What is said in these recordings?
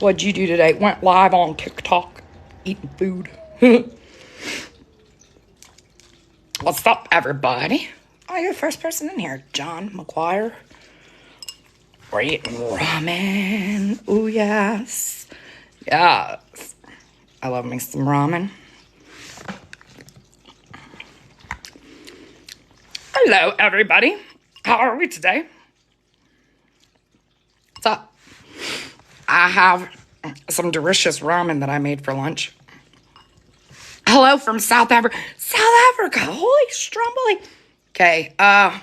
What'd you do today? Went live on TikTok, eating food. What's up, everybody? Oh, you're the first person in here. John McGuire. We're eating ramen. Ooh, yes. Yes. I love me some ramen. Hello, everybody. How are we today? What's up? I have some delicious ramen that I made for lunch. Hello from South Africa. South Africa. Holy stromboli. Okay, I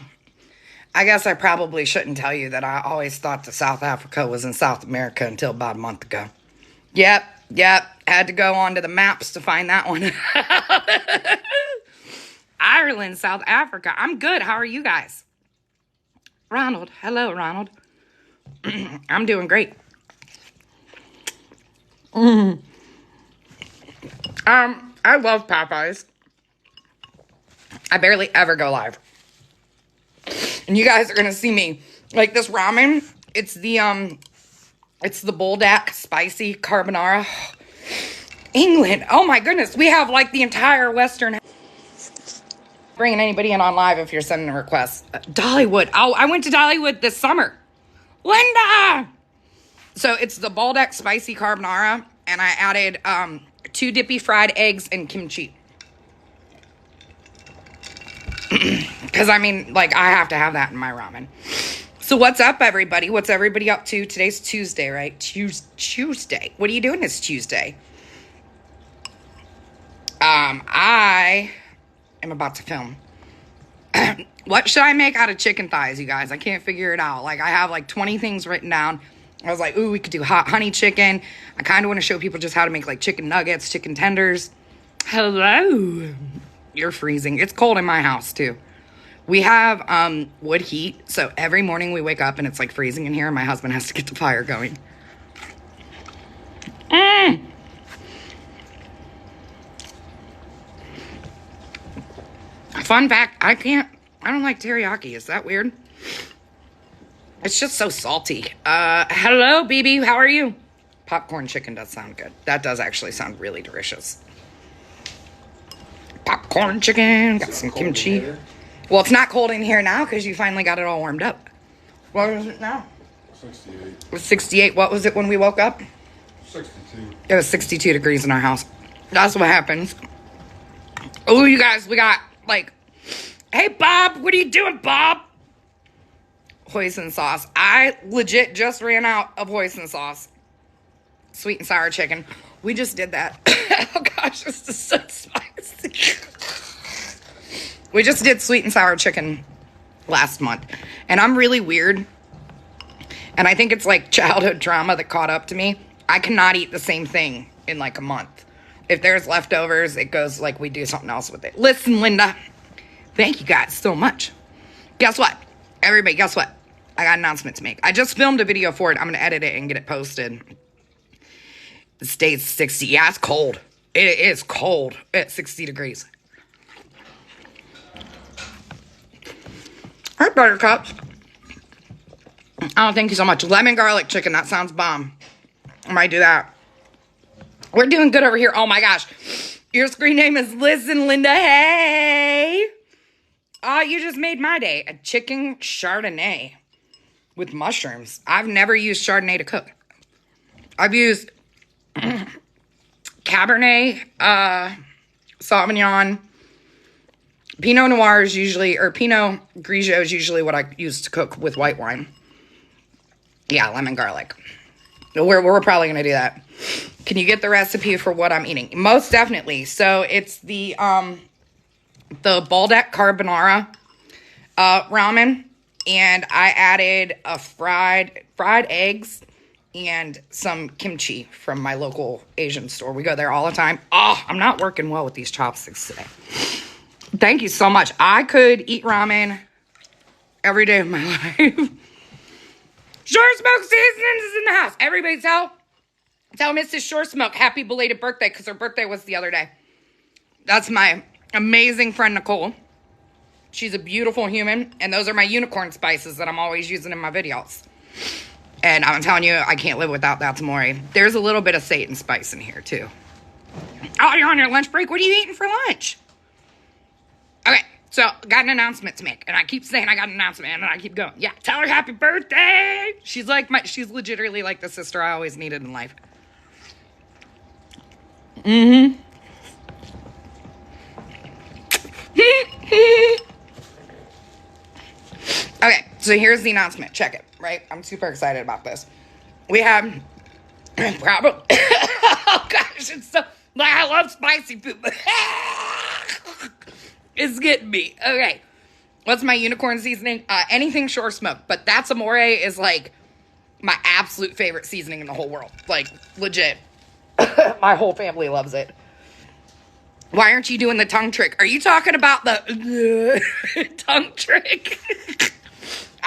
guess I probably shouldn't tell you that I always thought that South Africa was in South America until about a month ago. Yep. Had to go onto the maps to find that one. Ireland, South Africa. I'm good. How are you guys? Ronald. Hello, Ronald. I'm doing great. I love Popeyes. I barely ever go live. And you guys are going to see me. Like this ramen, it's the Buldak spicy carbonara. England. Oh my goodness. We have like the entire Western. Bringing anybody in on live if you're sending a request. Dollywood. Oh, I went to Dollywood this summer. Linda! So it's the Buldak spicy carbonara, and I added 2 dippy fried eggs and kimchi. Because, I mean, like, I have to have that in my ramen. So what's up, everybody? What's everybody up to? Today's Tuesday, right? Tuesday. What are you doing this Tuesday? I am about to film. What should I make out of chicken thighs, you guys? I can't figure it out. Like, I have, like, 20 things written down. I was like, ooh, we could do hot honey chicken. I kind of want to show people just how to make, like, chicken nuggets, chicken tenders. Hello. You're freezing. It's cold in my house, too. We have wood heat, so every morning we wake up and it's, like, freezing in here, and my husband has to get the fire going. Fun fact, I don't like teriyaki. Is that weird? It's just so salty. Hello, BB. How are you? Popcorn chicken does sound good. That does actually sound really delicious. Popcorn chicken. Got some kimchi. Well, it's not cold in here now because you finally got it all warmed up. What is it now? 68. It was 68. What was it when we woke up? 62. It was 62 degrees in our house. That's what happens. Oh, you guys, we got, like... Hey, Bob. What are you doing, Bob? Hoisin sauce. I legit just ran out of hoisin sauce. Sweet and sour chicken. We just did that. Oh gosh, this is so spicy. We just did sweet and sour chicken last month. And I'm really weird. And I think it's like childhood trauma that caught up to me. I cannot eat the same thing in like a month. If there's leftovers, it goes like we do something else with it. Listen, Linda. Thank you guys so much. Guess what? Everybody, guess what? I got an announcement to make. I just filmed a video for it. I'm going to edit it and get it posted. The state's 60. Yeah, it's cold. It is cold at 60 degrees. All right, buttercups. Oh, thank you so much. Lemon garlic chicken. That sounds bomb. I might do that. We're doing good over here. Oh, my gosh. Your screen name is Listen, Linda. Hey. Oh, you just made my day. A chicken Chardonnay with mushrooms. I've never used Chardonnay to cook. I've used Cabernet, Sauvignon. Pinot Noir is usually, or Pinot Grigio is usually what I use to cook with white wine. Yeah, lemon garlic. We're probably going to do that. Can you get the recipe for what I'm eating? Most definitely. So it's the Buldak carbonara ramen, and I added a fried eggs and some kimchi from my local Asian store. We go there all the time. Oh, I'm not working well with these chopsticks today. Thank you so much. I could eat ramen every day of my life. Short Smoke Seasonings is in the house. Everybody tell Mrs. Short Smoke happy belated birthday, because her birthday was the other day. That's my amazing friend Nicole. She's a beautiful human, and those are my unicorn spices that I'm always using in my videos. And I'm telling you, I can't live without that tamori. There's a little bit of Satan spice in here, too. Oh, you're on your lunch break? What are you eating for lunch? Okay, so got an announcement to make. And I keep saying I got an announcement, and I keep going. Yeah, tell her happy birthday. She's she's legitimately like the sister I always needed in life. Okay, so here's the announcement. Check it, right? I'm super excited about this. We have probably, oh gosh, it's so, I love spicy food. It's getting me. Okay, what's my unicorn seasoning? Anything shore smoke, but that amore is like my absolute favorite seasoning in the whole world. Like, legit. My whole family loves it. Why aren't you doing the tongue trick? Are you talking about the tongue trick?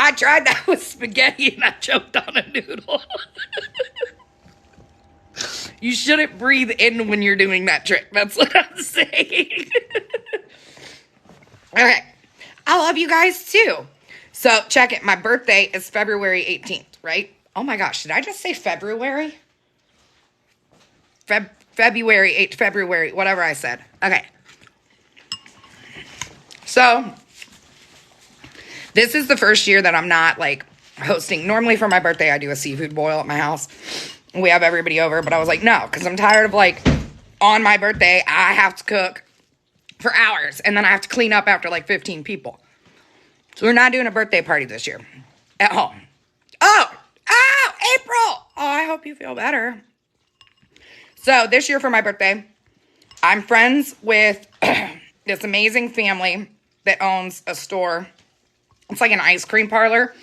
I tried that with spaghetti and I choked on a noodle. You shouldn't breathe in when you're doing that trick. That's what I'm saying. Okay. I love you guys too. So check it. My birthday is February 18th, right? Oh my gosh. Did I just say February? February 8th, February, whatever I said. Okay. So this is the first year that I'm not like hosting. Normally for my birthday, I do a seafood boil at my house. We have everybody over, but I was like, no, because I'm tired of like on my birthday, I have to cook for hours and then I have to clean up after like 15 people. So we're not doing a birthday party this year at home. Oh, April. Oh, I hope you feel better. So this year for my birthday, I'm friends with this amazing family that owns a store. It's like an ice cream parlor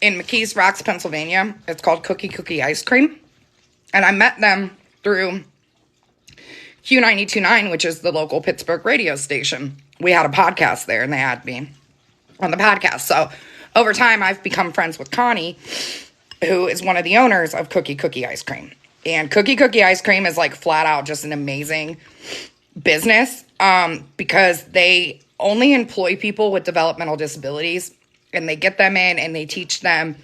in McKees Rocks, Pennsylvania. It's called Cookie Ice Cream. And I met them through Q92.9, which is the local Pittsburgh radio station. We had a podcast there and they had me on the podcast. So over time, I've become friends with Connie, who is one of the owners of Cookie Ice Cream. And Cookie Ice Cream is like flat out just an amazing business because they only employ people with developmental disabilities and they get them in and they teach them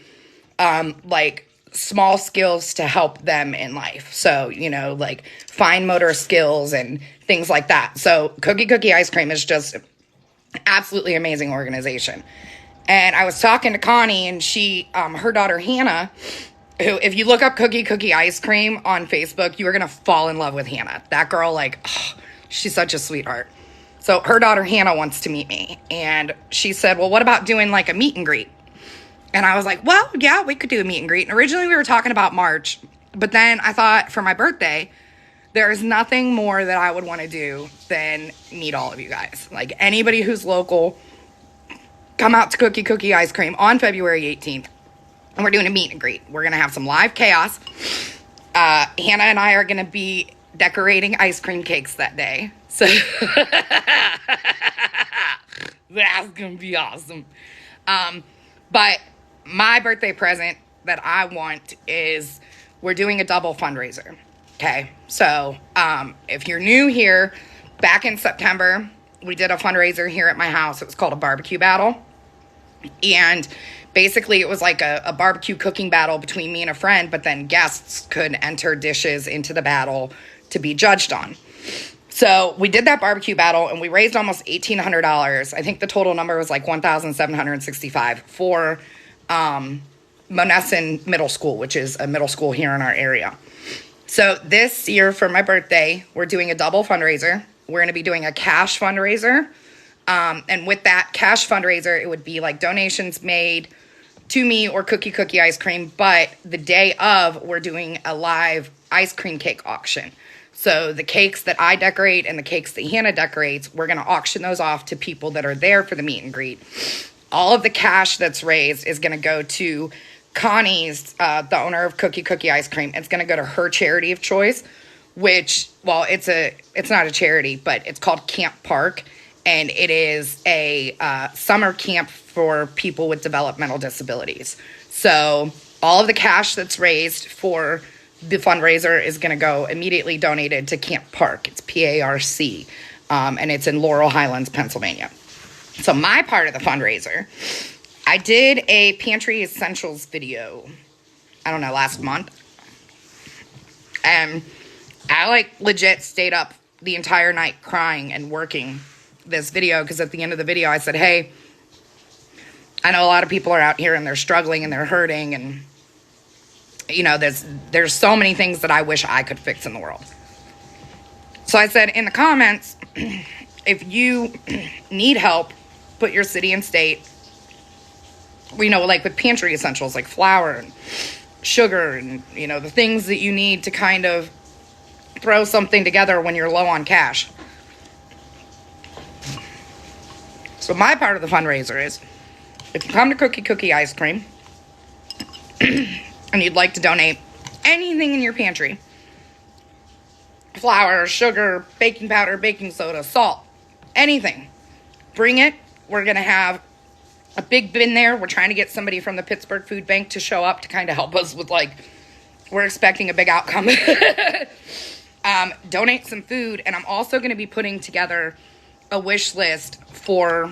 like small skills to help them in life. So, you know, like fine motor skills and things like that. So Cookie Ice Cream is just absolutely amazing organization. And I was talking to Connie and she, her daughter Hannah, who, if you look up Cookie Ice Cream on Facebook, you are going to fall in love with Hannah. That girl, like, oh, she's such a sweetheart. So her daughter Hannah wants to meet me. And she said, well, what about doing like a meet and greet? And I was like, well, yeah, we could do a meet and greet. And originally we were talking about March. But then I thought for my birthday, there is nothing more that I would want to do than meet all of you guys. Like anybody who's local, come out to Cookie Ice Cream on February 18th. And we're doing a meet and greet. We're going to have some live chaos. Hannah and I are going to be decorating ice cream cakes that day. So that's going to be awesome. But my birthday present that I want is we're doing a double fundraiser. Okay. So if you're new here, back in September, we did a fundraiser here at my house. It was called a barbecue battle. And basically, it was like a barbecue cooking battle between me and a friend, but then guests could enter dishes into the battle to be judged on. So we did that barbecue battle, and we raised almost $1,800. I think the total number was like $1,765 for Monessen Middle School, which is a middle school here in our area. So this year for my birthday, we're doing a double fundraiser. We're going to be doing a cash fundraiser. And with that cash fundraiser, it would be like donations made to me or Cookie Ice Cream. But the day of, we're doing a live ice cream cake auction. So the cakes that I decorate and the cakes that Hannah decorates, we're going to auction those off to people that are there for the meet and greet. All of the cash that's raised is going to go to Connie's, the owner of Cookie Ice Cream. It's going to go to her charity of choice, which, well, it's not a charity, but it's called Camp Park. And it is a summer camp for people with developmental disabilities. So all of the cash that's raised for the fundraiser is going to go immediately donated to Camp Park. It's PARC, and it's in Laurel Highlands, Pennsylvania. So my part of the fundraiser, I did a pantry essentials video. I don't know, last month. And I like legit stayed up the entire night crying and working this video, because at the end of the video I said, hey, I know a lot of people are out here and they're struggling and they're hurting, and you know, there's so many things that I wish I could fix in the world. So I said in the comments, if you need help, put your city and state, you know, like with pantry essentials like flour and sugar and, you know, the things that you need to kind of throw something together when you're low on cash. So my part of the fundraiser is, if you come to Cookie Ice Cream and you'd like to donate anything in your pantry, flour, sugar, baking powder, baking soda, salt, anything, bring it. We're going to have a big bin there. We're trying to get somebody from the Pittsburgh Food Bank to show up to kind of help us with, like, we're expecting a big outcome. Donate some food. And I'm also going to be putting together a wish list for,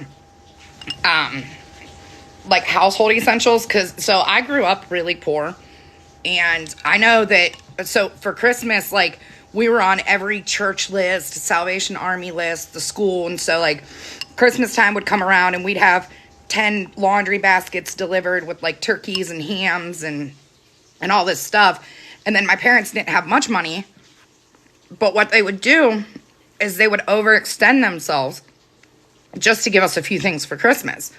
like, household essentials. So I grew up really poor. And I know that, so for Christmas, like, we were on every church list, Salvation Army list, the school. And so, like, Christmas time would come around and we'd have 10 laundry baskets delivered with, like, turkeys and hams and all this stuff. And then my parents didn't have much money. But what they would do is they would overextend themselves just to give us a few things for Christmas.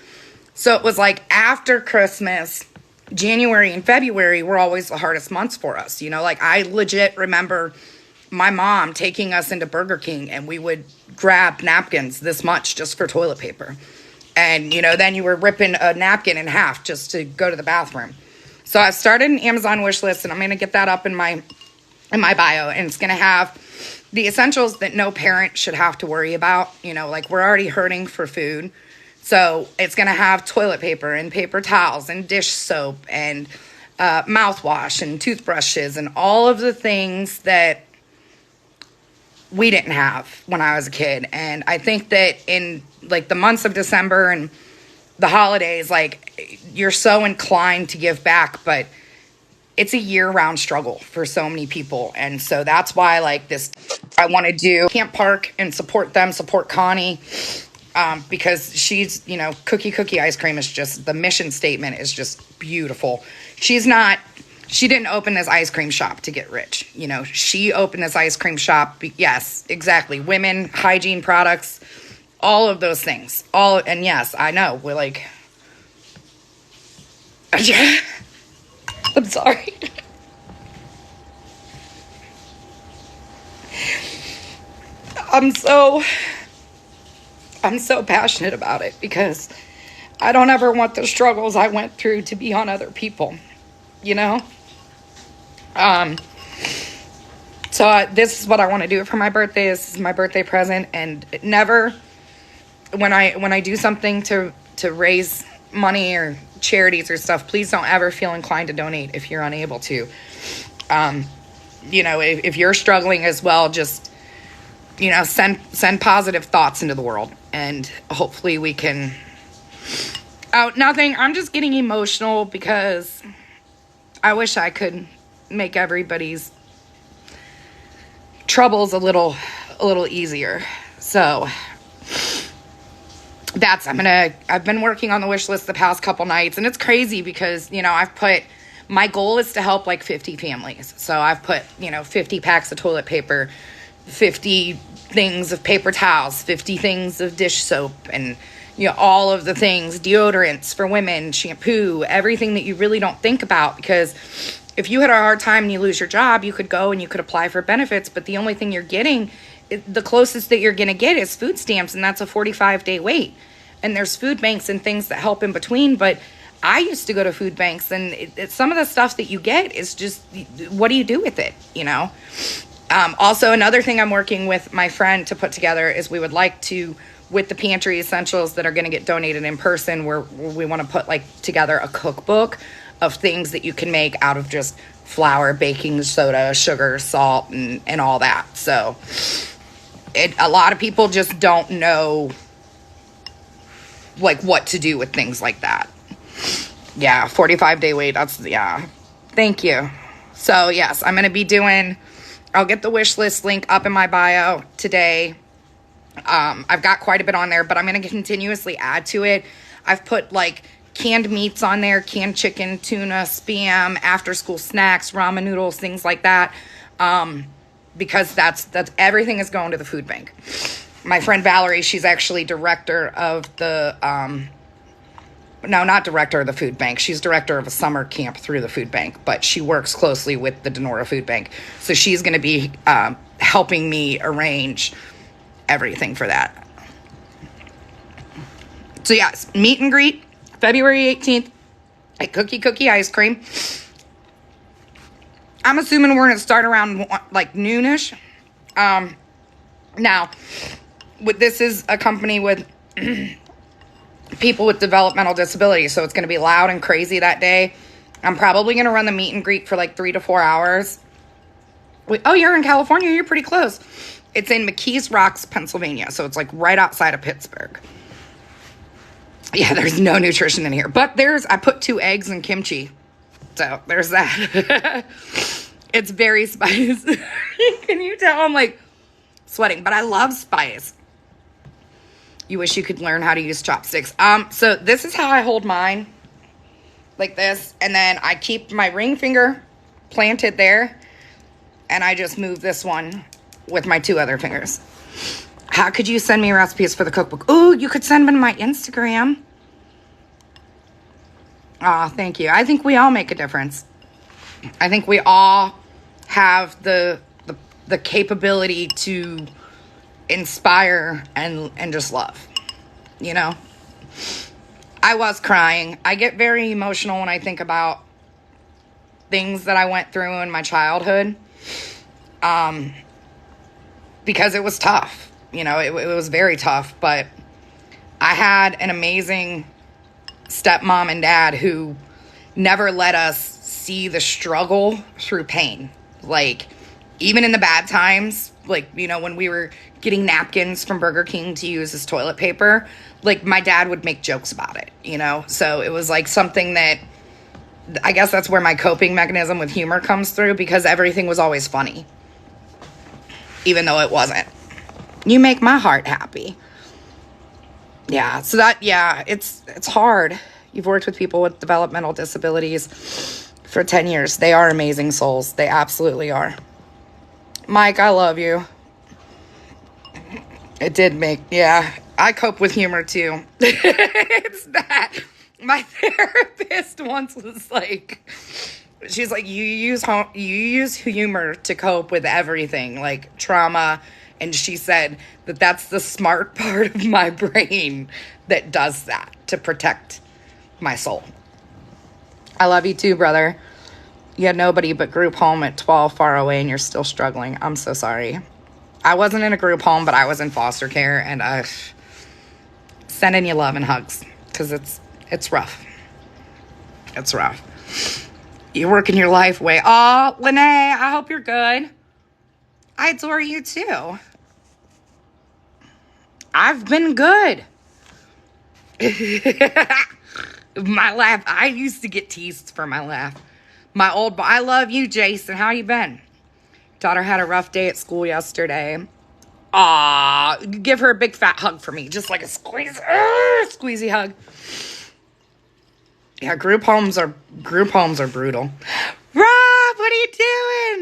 So it was like after Christmas, January and February were always the hardest months for us. You know, like, I legit remember my mom taking us into Burger King and we would grab napkins this much just for toilet paper. And, you know, then you were ripping a napkin in half just to go to the bathroom. So I started an Amazon wish list, and I'm going to get that up in my bio. And it's going to have the essentials that no parent should have to worry about. You know, like, we're already hurting for food. So it's going to have toilet paper and paper towels and dish soap and mouthwash and toothbrushes and all of the things that we didn't have when I was a kid. And I think that in, like, the months of December and the holidays, like, you're so inclined to give back, but it's a year-round struggle for so many people. And so that's why, like, this, I want to do Camp Park and support them, support Connie, because she's, you know, Cookie Ice Cream is just, the mission statement is just beautiful. She didn't open this ice cream shop to get rich. You know, she opened this ice cream shop. Yes, exactly. Women, hygiene products, all of those things. And yes, I know. We're like, I'm sorry. I'm so passionate about it because I don't ever want the struggles I went through to be on other people, you know? So this is what I want to do for my birthday. This is my birthday present, and never, when I do something to raise money or charities or stuff, please don't ever feel inclined to donate if you're unable to. You know, if you're struggling as well, just, you know, send positive thoughts into the world, and hopefully we can. Oh, nothing. I'm just getting emotional because I wish I could make everybody's troubles a little easier. So I've been working on the wish list the past couple nights, and it's crazy because, you know, my goal is to help like 50 families. So I've put, you know, 50 packs of toilet paper, 50 things of paper towels, 50 things of dish soap, and, you know, all of the things, deodorants for women, shampoo, everything that you really don't think about, because if you had a hard time and you lose your job, you could go and you could apply for benefits, but the only thing you're getting, the closest that you're going to get is food stamps, and that's a 45-day wait. And there's food banks and things that help in between, but I used to go to food banks, and some of the stuff that you get is just, what do you do with it, you know? Also, another thing I'm working with my friend to put together is we would like to, with the pantry essentials that are going to get donated in person, where we want to put, like, together a cookbook of things that you can make out of just flour, baking soda, sugar, salt, and all that. So a lot of people just don't know, like, what to do with things like that. Yeah, 45-day wait, Thank you. So, yes, I'm going to be I'll get the wish list link up in my bio today. I've got quite a bit on there, but I'm going to continuously add to it. I've put like canned meats on there, canned chicken, tuna, Spam, after school snacks, ramen noodles, things like that. Because that's everything is going to the food bank. My friend Valerie, she's actually director of the, no, not director of the food bank. She's director of a summer camp through the food bank, but she works closely with the Donora Food Bank. So she's going to be helping me arrange everything for that. So yes, meet and greet, February 18th at Cookie Ice Cream. I'm assuming we're going to start around like noonish. Now, this is a company with people with developmental disabilities, so it's going to be loud and crazy that day. I'm probably going to run the meet and greet for like 3 to 4 hours. Oh, you're in California. You're pretty close. It's in McKees Rocks, Pennsylvania, so it's like right outside of Pittsburgh. Yeah, there's no nutrition in here, but I put 2 eggs and kimchi, so there's that. It's very spicy. Can you tell I'm like sweating? But I love spice. You wish you could learn how to use chopsticks. So this is how I hold mine, like this, and then I keep my ring finger planted there, and I just move this one with my 2 other fingers. How could you send me recipes for the cookbook? Oh, you could send them to my Instagram. Aw, thank you. I think we all make a difference. I think we all have the capability to inspire and just love, you know? I was crying. I get very emotional when I think about things that I went through in my childhood, because it was tough. You know, it was very tough, but I had an amazing stepmom and dad who never let us see the struggle through pain. Like, even in the bad times, like, you know, when we were getting napkins from Burger King to use as toilet paper, like, my dad would make jokes about it, you know? So it was like something that, I guess that's where my coping mechanism with humor comes through, because everything was always funny, even though it wasn't. You make my heart happy. Yeah, so that, yeah, it's hard. You've worked with people with developmental disabilities for 10 years. They are amazing souls. They absolutely are. Mike, I love you. It did make, yeah, I cope with humor too. It's that. My therapist once was like, she's like, you use humor to cope with everything, like trauma. And she said that that's the smart part of my brain that does that to protect my soul. I love you too, brother. You had nobody but group home at 12 far away and you're still struggling. I'm so sorry. I wasn't in a group home, but I was in foster care, and sending you love and hugs, because it's rough. It's rough. You're working your life away. Oh, Lene, I hope you're good. I adore you too. I've been good. My laugh. I used to get teased for my laugh. I love you, Jason. How you been? Daughter had a rough day at school yesterday. Aw, give her a big fat hug for me. Just like a squeezy hug. Yeah, group homes are brutal. Rob, what are you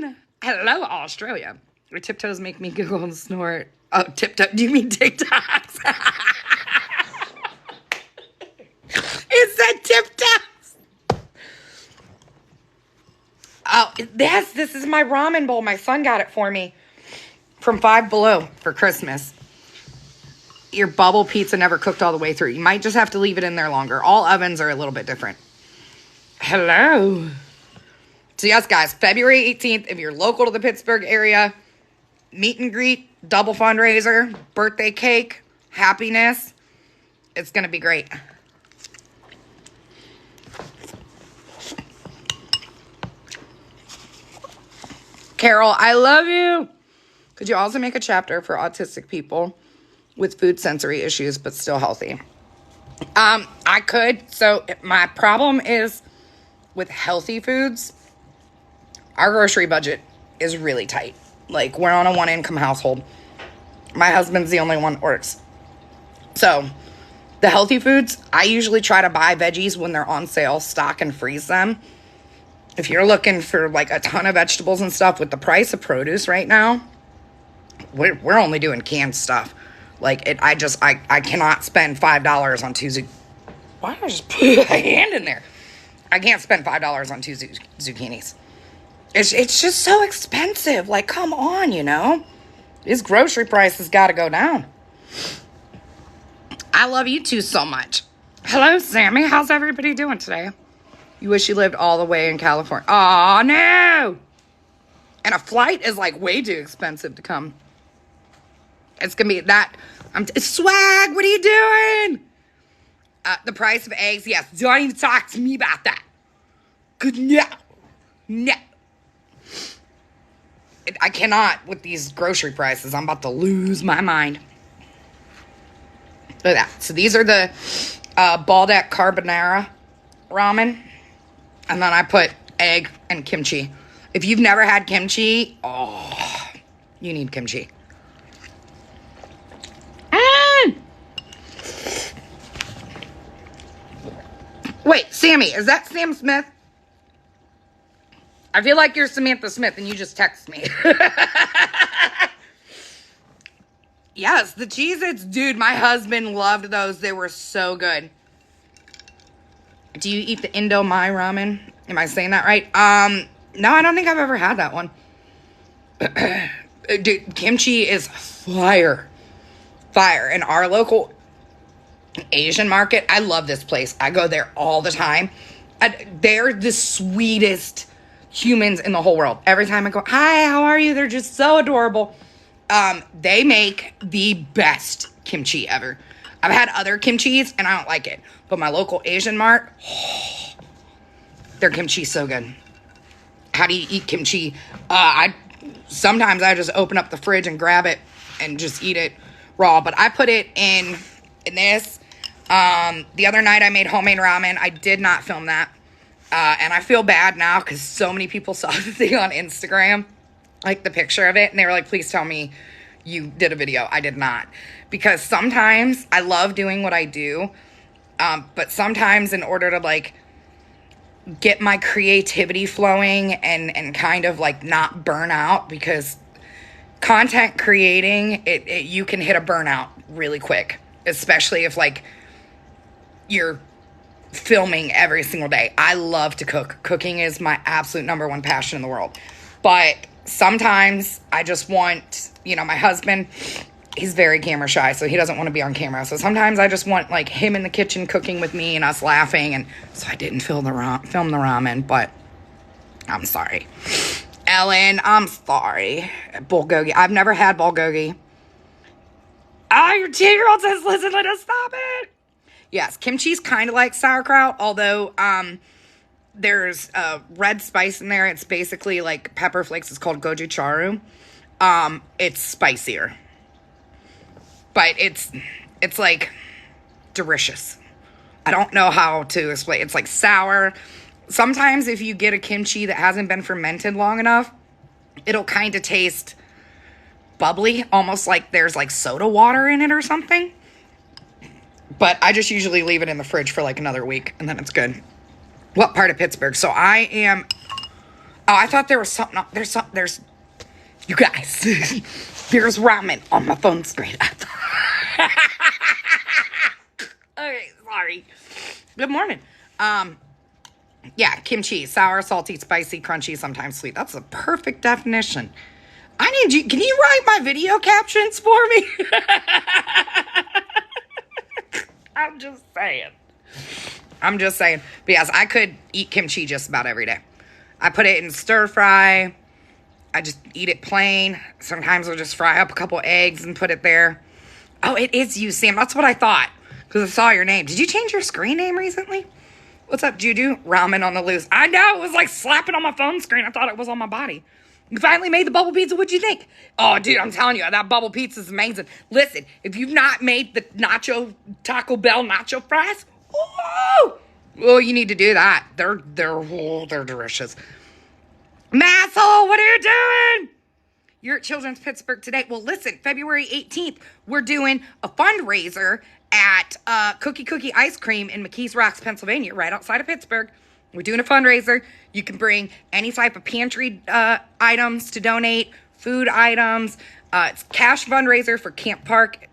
doing? Hello, Australia. Your tiptoes make me giggle and snort. Oh, tiptoe. Do you mean TikToks? It said tiptoes. Oh, this is my ramen bowl. My son got it for me from Five Below for Christmas. Your bubble pizza never cooked all the way through. You might just have to leave it in there longer. All ovens are a little bit different. Hello. So yes, guys, February 18th, if you're local to the Pittsburgh area, meet and greet, double fundraiser, birthday cake, happiness. It's going to be great. Carol, I love you. Could you also make a chapter for autistic people with food sensory issues but still healthy? I could. So my problem is with healthy foods, Our grocery budget is really tight. Like, we're on a one-income household. My husband's the only one that works. So, the healthy foods, I usually try to buy veggies when they're on sale, stock and freeze them. If you're looking for like a ton of vegetables and stuff with the price of produce right now, we're only doing canned stuff. Like, I cannot spend $5 on two why did I just put a hand in there? I can't spend $5 on two zucchinis. It's just so expensive. Like, come on, you know? These grocery prices got to go down. I love you two so much. Hello, Sammy. How's everybody doing today? You wish you lived all the way in California. Oh, no. And a flight is like way too expensive to come. It's going to be that. Swag, what are you doing? The price of eggs. Yes. Don't even talk to me about that. Good. No. I cannot with these grocery prices. I'm about to lose my mind. Look at that. So these are the Baldock Carbonara ramen. And then I put egg and kimchi. If you've never had kimchi, oh, you need kimchi. Wait, Sammy, is that Sam Smith? I feel like you're Samantha Smith and you just text me. Yes, the Cheez-Its, dude, my husband loved those. They were so good. Do you eat the Indomie ramen? Am I saying that right? No, I don't think I've ever had that one. Dude, kimchi is fire. Fire. In our local Asian market, I love this place. I go there all the time. They're the sweetest humans in the whole world. Every time I go, hi, how are you? They're just so adorable. They make the best kimchi ever. I've had other kimchis and I don't like it. But my local Asian mart, their kimchi's so good. How do you eat kimchi? Sometimes I just open up the fridge and grab it and just eat it raw. But I put it in this. The other night I made homemade ramen. I did not film that. And I feel bad now because so many people saw the thing on Instagram, like the picture of it, and they were like, please tell me you did a video. I did not. Because sometimes I love doing what I do, but sometimes in order to like get my creativity flowing and kind of like not burn out, because content creating, you can hit a burnout really quick, especially if like you're filming every single day. I love to cook. Cooking is my absolute number one passion in the world. But sometimes I just want, my husband, he's very camera shy, so he doesn't want to be on camera. So sometimes I just want like him in the kitchen cooking with me and us laughing. And so I didn't film the ramen, but I'm sorry. Ellen, I'm sorry. Bulgogi. I've never had bulgogi. Oh, your 2-year-old says, listen, let us stop it. Yes, kimchi's kind of like sauerkraut, although there's red spice in there. It's basically like pepper flakes. It's called gochugaru. It's spicier. But it's like delicious. I don't know how to explain. It's like sour. Sometimes if you get a kimchi that hasn't been fermented long enough, it'll kind of taste bubbly, almost like there's like soda water in it or something. But I just usually leave it in the fridge for like another week and then it's good. What part of Pittsburgh? So I am, I thought there was something, there's, you guys, there's ramen on my phone screen. Okay, sorry. Good morning. Yeah, kimchi, sour, salty, spicy, crunchy, sometimes sweet. That's a perfect definition. I need you, can you write my video captions for me? I'm just saying. But yes, I could eat kimchi just about every day. I put it in stir fry. I just eat it plain. Sometimes I'll just fry up a couple eggs and put it there. Oh, it is you, Sam. That's what I thought. Because I saw your name. Did you change your screen name recently? What's up, Juju? Ramen on the loose. I know. It was like slapping on my phone screen. I thought it was on my body. You finally made the bubble pizza. What'd you think? Oh, dude, I'm telling you, that bubble pizza is amazing. Listen, if you've not made the Taco Bell nacho fries, oh, you need to do that. They're delicious. Masshole, what are you doing? You're at Children's Pittsburgh today. Well, listen, February 18th, we're doing a fundraiser at Cookie Ice Cream in McKees Rocks, Pennsylvania, right outside of Pittsburgh. We're doing a fundraiser. You can bring any type of pantry items to donate, food items. It's cash fundraiser for Camp Park.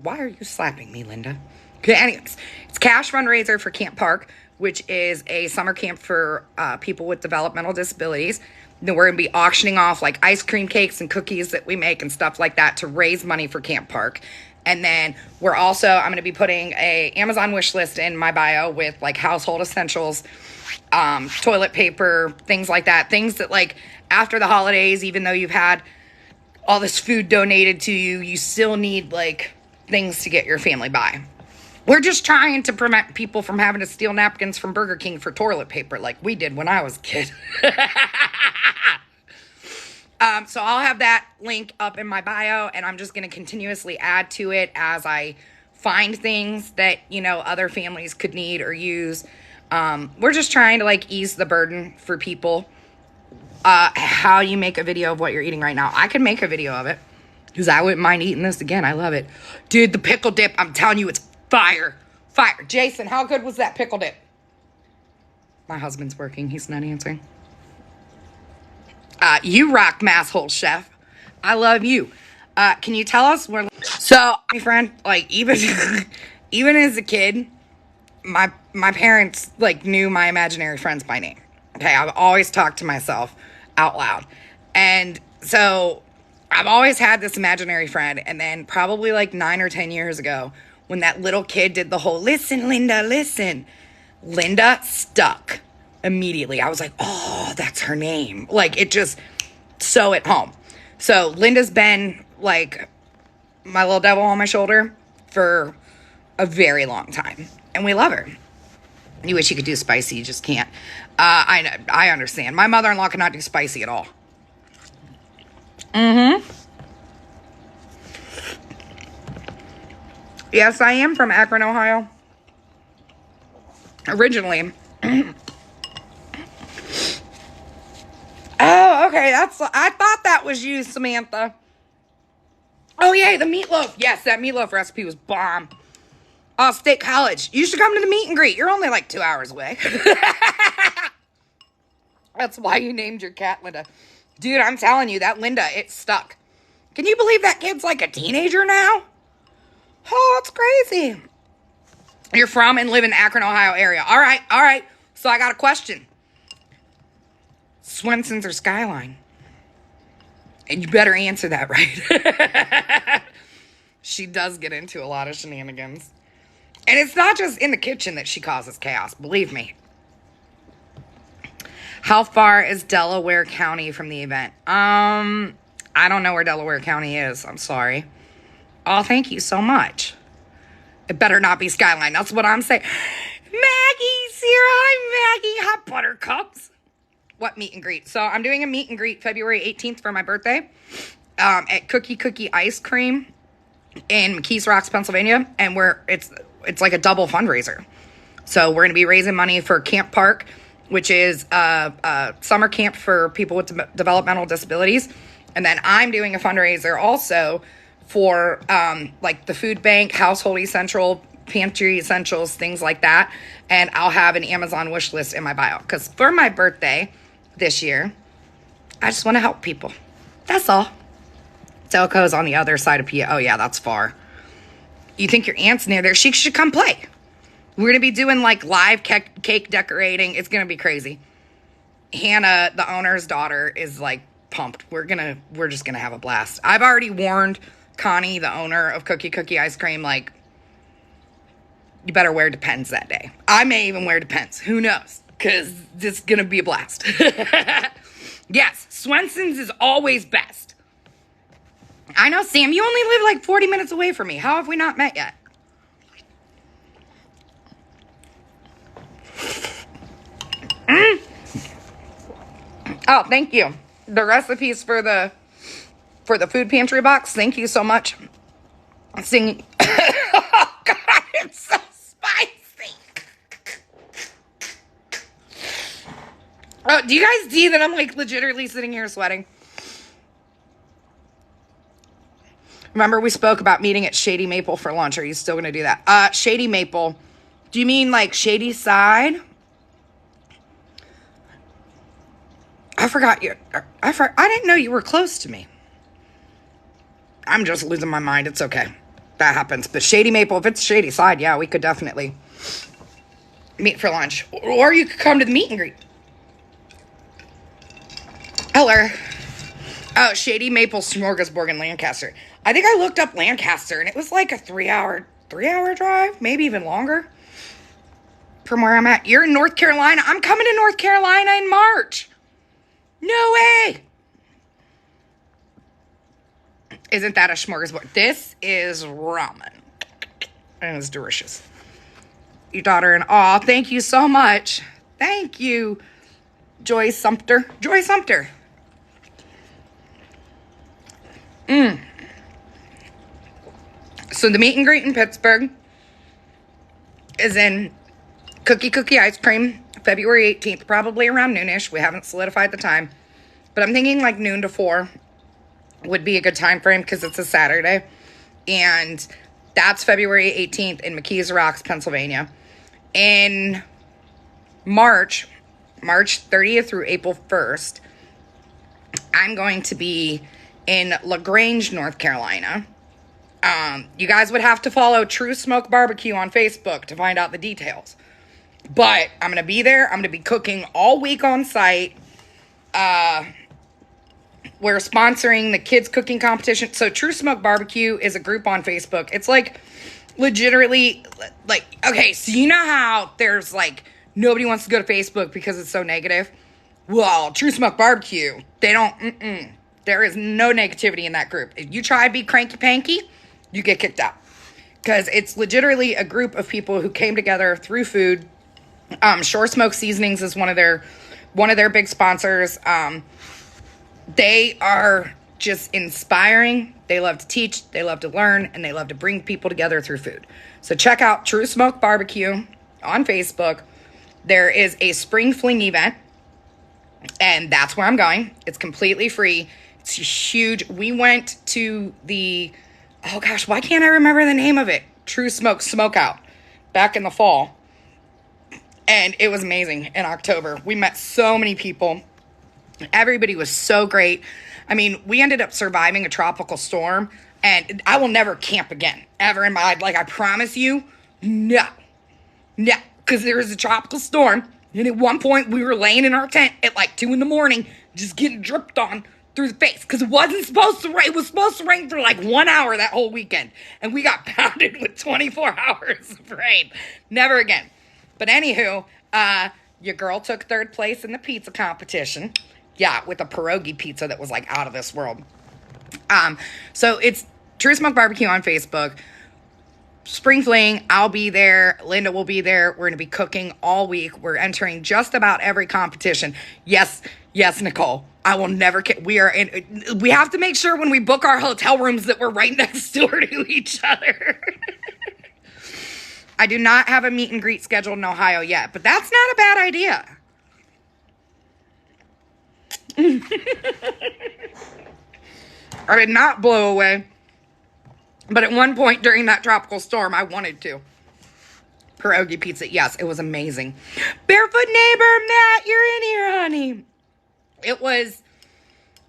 Why are you slapping me, Linda? Okay, anyways, it's cash fundraiser for Camp Park, which is a summer camp for people with developmental disabilities. Then we're going to be auctioning off like ice cream cakes and cookies that we make and stuff like that to raise money for Camp Park. And then I'm going to be putting a Amazon wish list in my bio with like household essentials, toilet paper, things like that. Things that like after the holidays, even though you've had all this food donated to you, you still need like things to get your family by. We're just trying to prevent people from having to steal napkins from Burger King for toilet paper like we did when I was a kid. So I'll have that link up in my bio, and I'm just going to continuously add to it as I find things that, other families could need or use. We're just trying to, like, ease the burden for people. How you make a video of what you're eating right now. I could make a video of it, because I wouldn't mind eating this again. I love it. Dude, the pickle dip, I'm telling you, it's fire. Fire. Jason, how good was that pickle dip? My husband's working. He's not answering. You rock, masshole chef. I love you. Can you tell us where? So, my friend, like, even as a kid, my parents, like, knew my imaginary friends by name. Okay, I've always talked to myself out loud. And so, I've always had this imaginary friend. And then probably, like, 9 or 10 years ago, when that little kid did the whole, listen, Linda, listen. Linda stuck immediately. I was like, oh, that's her name. Like, it just so at home. So Linda's been like my little devil on my shoulder for a very long time, and we love her. You wish you could do spicy, you just can't. I understand. My mother-in-law cannot do spicy at all. Yes, I am from Akron, Ohio. Originally. Oh, okay. I thought that was you, Samantha. Oh, yay, the meatloaf. Yes, that meatloaf recipe was bomb. Oh, State College. You should come to the meet and greet. You're only like 2 hours away. That's why you named your cat Linda. Dude, I'm telling you, that Linda, it stuck. Can you believe that kid's like a teenager now? Oh, it's crazy. You're from and live in Akron, Ohio area. All right. So I got a question. Swenson's or Skyline? And you better answer that right. She does get into a lot of shenanigans. And it's not just in the kitchen that she causes chaos, believe me. How far is Delaware County from the event? I don't know where Delaware County is. I'm sorry. Oh, thank you so much. It better not be Skyline. That's what I'm saying. Maggie's here. Hi, Maggie. Hot buttercups. What meet and greet? So I'm doing a meet and greet February 18th for my birthday at Cookie Ice Cream in McKees Rocks, Pennsylvania. And it's like a double fundraiser. So we're going to be raising money for Camp Park, which is a summer camp for people with developmental disabilities. And then I'm doing a fundraiser also for like the food bank, household essential, pantry essentials, things like that. And I'll have an Amazon wish list in my bio. Because for my birthday this year, I just want to help people. That's all. Delco's on the other side of PA. Oh, yeah, that's far. You think your aunt's near there? She should come play. We're going to be doing like live cake decorating. It's going to be crazy. Hannah, the owner's daughter, is like pumped. We're just going to have a blast. I've already warned Connie, the owner of Cookie Ice Cream, like, you better wear Depends that day. I may even wear Depends. Who knows? Because it's going to be a blast. Yes, Swenson's is always best. I know, Sam, you only live like 40 minutes away from me. How have we not met yet? Oh, thank you. The recipes for the food pantry box, thank you so much. Singing. Oh, God, it's so spicy. Oh, do you guys see that I'm like legitimately sitting here sweating? Remember we spoke about meeting at Shady Maple for lunch. Are you still going to do that? Shady Maple. Do you mean like Shady Side? I forgot you. I didn't know you were close to me. I'm just losing my mind. It's okay. That happens. But Shady Maple, if it's Shady Side, yeah, we could definitely meet for lunch. Or you could come to the meet and greet. Hello. Oh, Shady Maple Smorgasburg in Lancaster. I think I looked up Lancaster, and it was like a three-hour drive, maybe even longer from where I'm at. You're in North Carolina. I'm coming to North Carolina in March. No way. Isn't that a smorgasbord? This is ramen. And it's delicious. Your daughter and aw, thank you so much. Thank you, Joy Sumter. Joy Sumter. So the meet and greet in Pittsburgh is in Cookie Ice Cream, February 18th, probably around noonish. We haven't solidified the time. But I'm thinking like noon to 4 would be a good time frame because it's a Saturday. And that's February 18th in McKees Rocks, Pennsylvania. In March 30th through April 1st, I'm going to be in LaGrange, North Carolina. You guys would have to follow True Smoke Barbecue on Facebook to find out the details. But I'm going to be there. I'm going to be cooking all week on site. We're sponsoring the kids cooking competition. So True Smoke Barbecue is a group on Facebook. It's like legitimately like, okay, so you know how there's like nobody wants to go to Facebook because it's so negative? Well, True Smoke Barbecue, they don't, there is no negativity in that group. If you try to be cranky panky, you get kicked out. Because it's legitimately a group of people who came together through food. Shore Smoke Seasonings is one of their big sponsors. They are just inspiring. They love to teach, they love to learn, and they love to bring people together through food. So check out True Smoke Barbecue on Facebook. There is a spring fling event, and that's where I'm going. It's completely free. It's huge. We went to the, oh gosh, why can't I remember the name of it? True Smoke Smokeout back in the fall. And it was amazing in October. We met so many people. Everybody was so great. I mean, we ended up surviving a tropical storm, and I will never camp again, ever in my life. Like, I promise you, no, because there was a tropical storm, and at one point, we were laying in our tent at like 2 a.m, just getting dripped on through the face, because it wasn't supposed to rain. It was supposed to rain for like 1 hour that whole weekend, and we got pounded with 24 hours of rain. Never again. But anywho, your girl took 3rd place in the pizza competition. Yeah, with a pierogi pizza that was like out of this world. So it's True Smoke Barbecue on Facebook. Spring Fling, I'll be there. Linda will be there. We're going to be cooking all week. We're entering just about every competition. Yes, Nicole. I will never. We have to make sure when we book our hotel rooms that we're right next door to each other. I do not have a meet and greet scheduled in Ohio yet, but that's not a bad idea. I did not blow away, but at one point during that tropical storm, I wanted to. Pierogi pizza, yes, it was amazing. Barefoot neighbor, Matt, you're in here, honey. It was,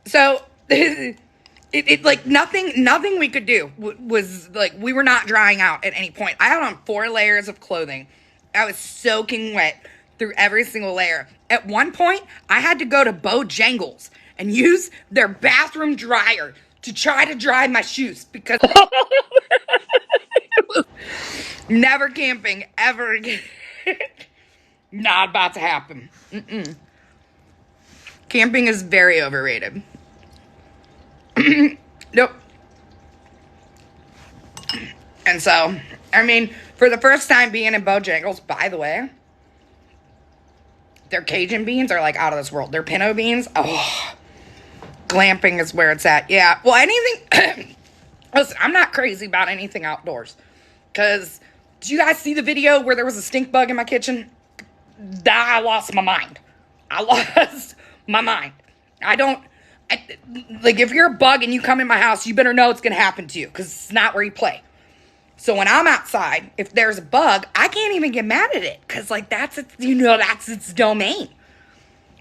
so, it like nothing we could do was like, we were not drying out at any point. I had on 4 layers of clothing. I was soaking wet through every single layer. At one point, I had to go to Bojangles and use their bathroom dryer to try to dry my shoes because never camping ever again. Not about to happen. Camping is very overrated. Nope. And so, I mean, for the first time being in Bojangles, by the way, their Cajun beans are like out of this world. Their pinto beans, oh, glamping is where it's at. Yeah, well, anything, listen, I'm not crazy about anything outdoors. Because, did you guys see the video where there was a stink bug in my kitchen? I lost my mind. I lost my mind. Like, if you're a bug and you come in my house, you better know it's going to happen to you because it's not where you play. So when I'm outside, if there's a bug, I can't even get mad at it because, like, that's its domain.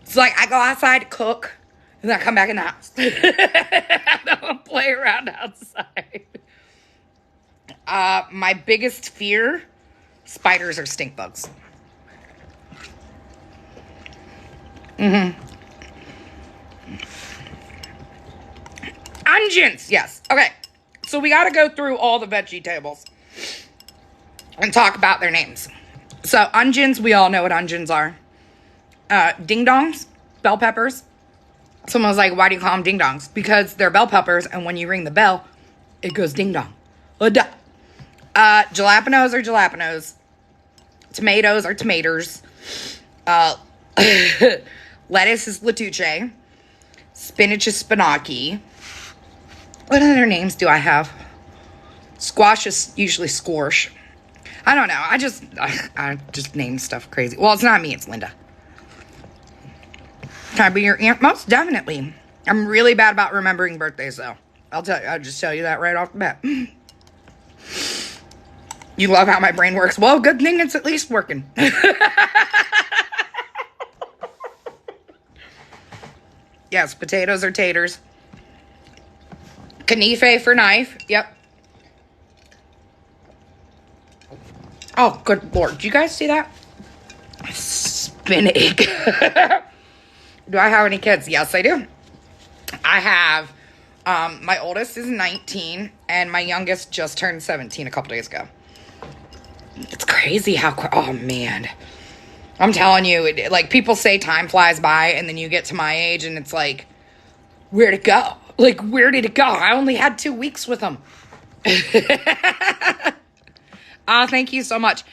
So, like, I go outside to cook, and then I come back in the house. I don't play around outside. My biggest fear, spiders or stink bugs. Onions, yes. Okay, so we got to go through all the veggie tables and talk about their names. So onions, we all know what onions are. Ding dongs, bell peppers. Someone was like, why do you call them ding dongs? Because they're bell peppers, and when you ring the bell, it goes ding dong. Jalapenos are jalapenos. Tomatoes are tomatoes. Lettuce is lettuce. Spinach is spinacci. What other names do I have? Squash is usually squash. I don't know. I just name stuff crazy. Well, it's not me. It's Linda. Can I be your aunt? Most definitely. I'm really bad about remembering birthdays, though. I'll just tell you that right off the bat. You love how my brain works. Well, good thing it's at least working. Yes, potatoes are taters. Knife for knife. Yep. Oh, good Lord. Do you guys see that? Spinach. Do I have any kids? Yes, I do. I have, my oldest is 19, and my youngest just turned 17 a couple days ago. It's crazy how, oh man. I'm telling you, like, people say time flies by, and then you get to my age, and it's like, where'd it go? Like, where did it go? I only had 2 weeks with him. Thank you so much.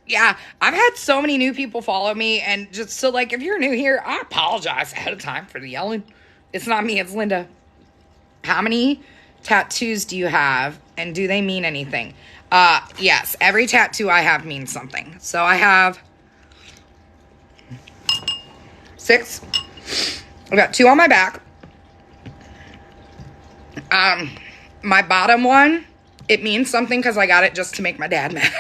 Yeah, I've had so many new people follow me, and just so, like, if you're new here, I apologize ahead of time for the yelling. It's not me, it's Linda. How many tattoos do you have, and do they mean anything? Yes, every tattoo I have means something. So I have 6. I've got 2 on my back. My bottom one, it means something because I got it just to make my dad mad.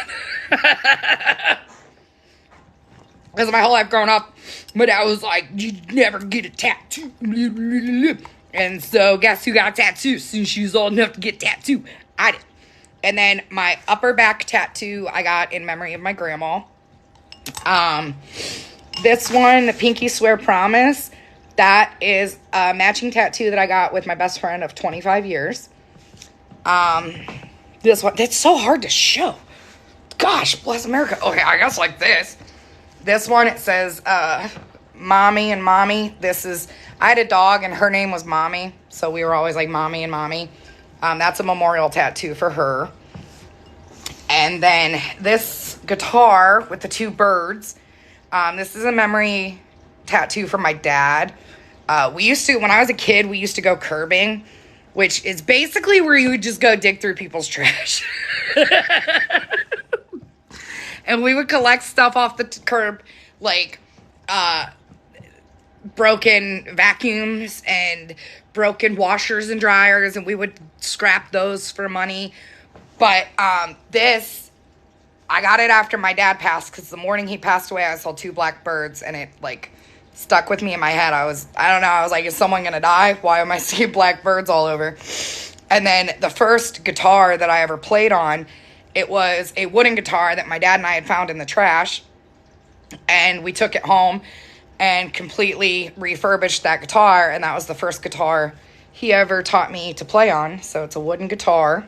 Because my whole life growing up, my dad was like, you never get a tattoo. And so guess who got a tattoo since she was old enough to get a tattoo? I did. And then my upper back tattoo I got in memory of my grandma. This one, the Pinky Swear Promise, that is a matching tattoo that I got with my best friend of 25 years. This one, that's so hard to show. Gosh, bless America. Okay, I guess like this. This one, it says, Mommy and Mommy. I had a dog and her name was Mommy. So we were always like Mommy and Mommy. That's a memorial tattoo for her. And then this guitar with the 2 birds. This is a memory tattoo from my dad. When I was a kid, we used to go curbing, which is basically where you would just go dig through people's trash. And we would collect stuff off the curb, like broken vacuums and broken washers and dryers, and we would scrap those for money. But this, I got it after my dad passed, because the morning he passed away, I saw 2 black birds, and it, like, stuck with me in my head. I don't know, I was like, is someone gonna die? Why am I seeing black birds all over? And then the first guitar that I ever played on, it was a wooden guitar that my dad and I had found in the trash, and we took it home and completely refurbished that guitar, and that was the first guitar he ever taught me to play on. So it's a wooden guitar.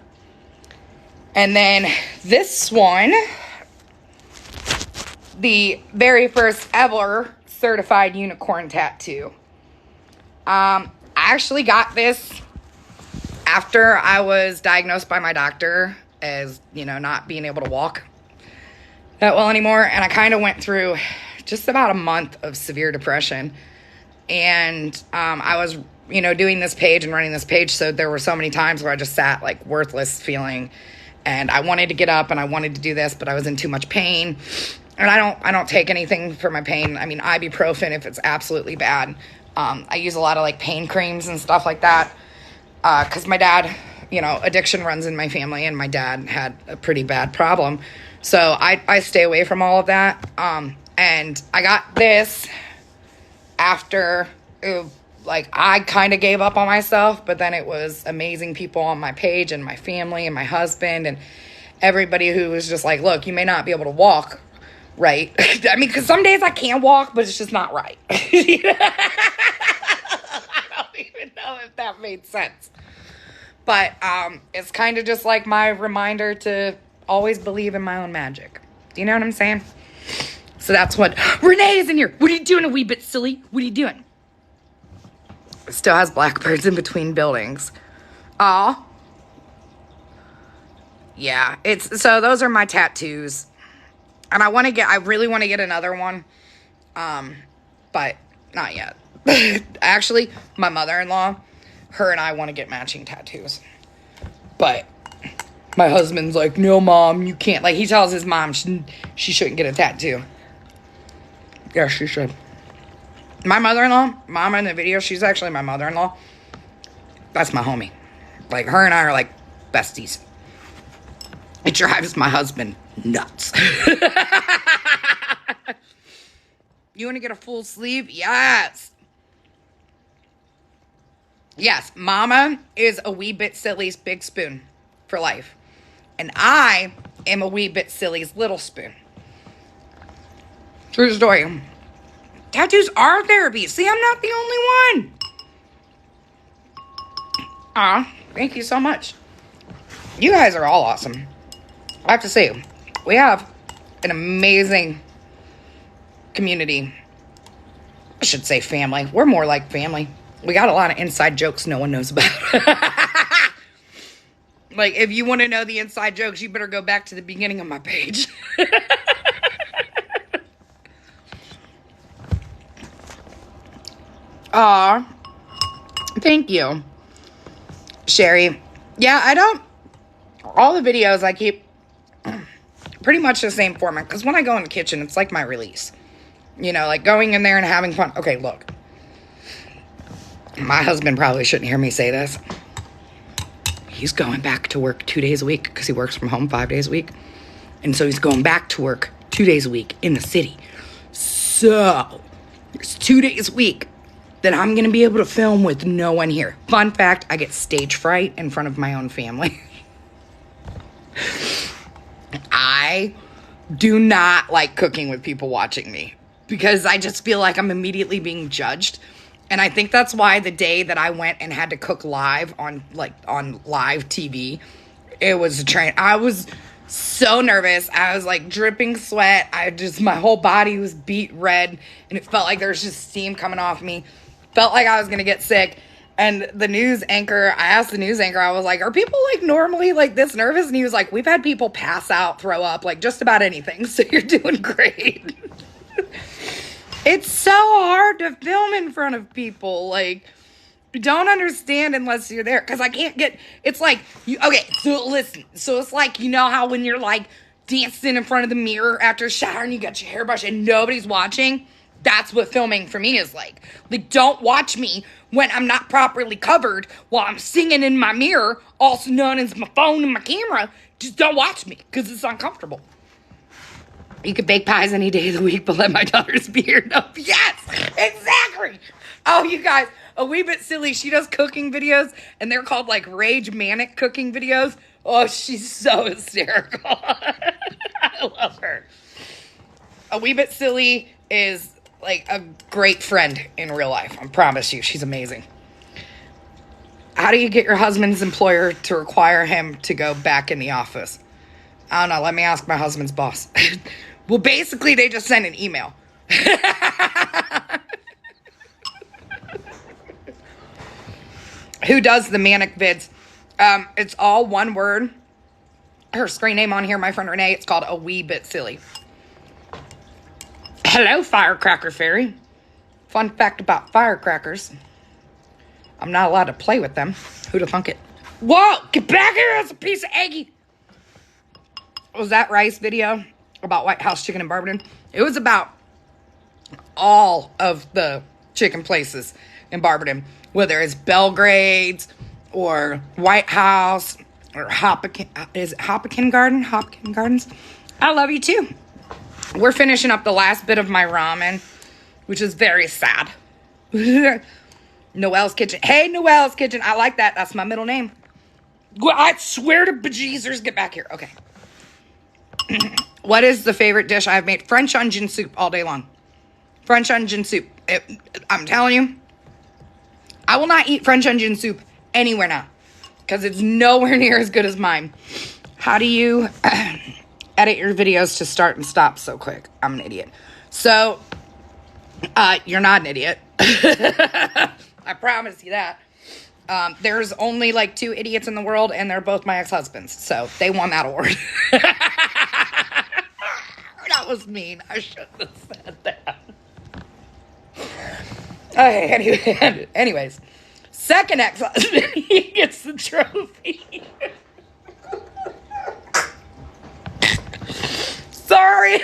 And then this one, the very first ever certified unicorn tattoo. I actually got this after I was diagnosed by my doctor as, not being able to walk that well anymore. And I kind of went through just about a month of severe depression. And I was, doing this page and running this page. So there were so many times where I just sat like worthless feeling. And I wanted to get up and I wanted to do this, but I was in too much pain. And I don't take anything for my pain. I mean, ibuprofen if it's absolutely bad. I use a lot of like pain creams and stuff like that. Because my dad, addiction runs in my family, and my dad had a pretty bad problem. So I stay away from all of that. And I got this after, I kind of gave up on myself, but then it was amazing people on my page and my family and my husband and everybody who was just like, look, you may not be able to walk right. I mean, because some days I can walk, but it's just not right. I don't even know if that made sense. But it's kind of just like my reminder to always believe in my own magic. Do you know what I'm saying? So that's what... Renee is in here. What are you doing, a wee bit silly? What are you doing? It still has blackbirds in between buildings. Aw. Yeah. So those are my tattoos. And I really want to get another one. But not yet. Actually, my mother-in-law, her and I want to get matching tattoos. But my husband's like, no, Mom, you can't. Like, he tells his mom she shouldn't get a tattoo. Yeah, she should. My mother-in-law, Mama in the video, she's actually my mother-in-law. That's my homie. Like, her and I are like besties. It drives my husband nuts. You want to get a full sleeve? Yes. Yes, Mama is a wee bit silly's big spoon for life. And I am a wee bit silly's little spoon. True story. Tattoos are therapy. See, I'm not the only one. Thank you so much. You guys are all awesome. I have to say, we have an amazing community. I should say family. We're more like family. We got a lot of inside jokes no one knows about. Like, if you want to know the inside jokes, you better go back to the beginning of my page. Aw, thank you, Sherry. Yeah, all the videos I keep pretty much the same format, because when I go in the kitchen, it's like my release. Like going in there and having fun. Okay, look. My husband probably shouldn't hear me say this. He's going back to work 2 days a week because he works from home 5 days a week. And so he's going back to work 2 days a week in the city. So there's 2 days a week that I'm going to be able to film with no one here. Fun fact, I get stage fright in front of my own family. I do not like cooking with people watching me because I just feel like I'm immediately being judged. And I think that's why the day that I went and had to cook live on live TV, it was a train. I was so nervous. I was like dripping sweat. My whole body was beet red, and it felt like there was just steam coming off me. Felt like I was going to get sick. And the news anchor, I asked the news anchor, I was like, are people like normally like this nervous? And he was like, we've had people pass out, throw up, like just about anything. So you're doing great. It's so hard to film in front of people. Like, you don't understand unless you're there. Because I can't get, it's like, okay, so listen. So it's like, how when you're like dancing in front of the mirror after a shower and you got your hairbrush and nobody's watching? That's what filming for me is like. Like, don't watch me when I'm not properly covered while I'm singing in my mirror, also known as my phone and my camera. Just don't watch me because it's uncomfortable. You could bake pies any day of the week, but let my daughter's beard up. Yes, exactly. Oh, you guys, a wee bit silly. She does cooking videos, and they're called like Rage Manic cooking videos. Oh, she's so hysterical. I love her. A wee bit silly is like a great friend in real life. I promise you, she's amazing. How do you get your husband's employer to require him to go back in the office? I don't know. Let me ask my husband's boss. Well, basically, they just send an email. Who does the manic vids? It's all one word. Her screen name on here, my friend Renee, it's called A Wee Bit Silly. Hello, Firecracker Fairy. Fun fact about firecrackers. I'm not allowed to play with them. Who'da thunk it? Whoa! Get back here! That's a piece of eggy! Was that rice video? about White House Chicken in Barberton. It was about all of the chicken places in Barberton, whether it's Belgrade's or White House or Hopkin Gardens. I love you too. We're finishing up the last bit of my ramen, which is very sad. Noelle's Kitchen. Hey, Noelle's Kitchen. I like that. That's my middle name. I swear to bejesus, get back here. Okay. What is the favorite dish I've made? French onion soup all day long. French onion soup. I'm telling you, I will not eat French onion soup anywhere now because it's nowhere near as good as mine. How do you edit your videos to start and stop so quick? I'm an idiot. So, you're not an idiot. I promise you that. There's only like 2 idiots in the world, and they're both my ex-husbands. So they won that award. That was mean. I shouldn't have said that. Okay, anyways. Second ex-husband, he gets the trophy. Sorry.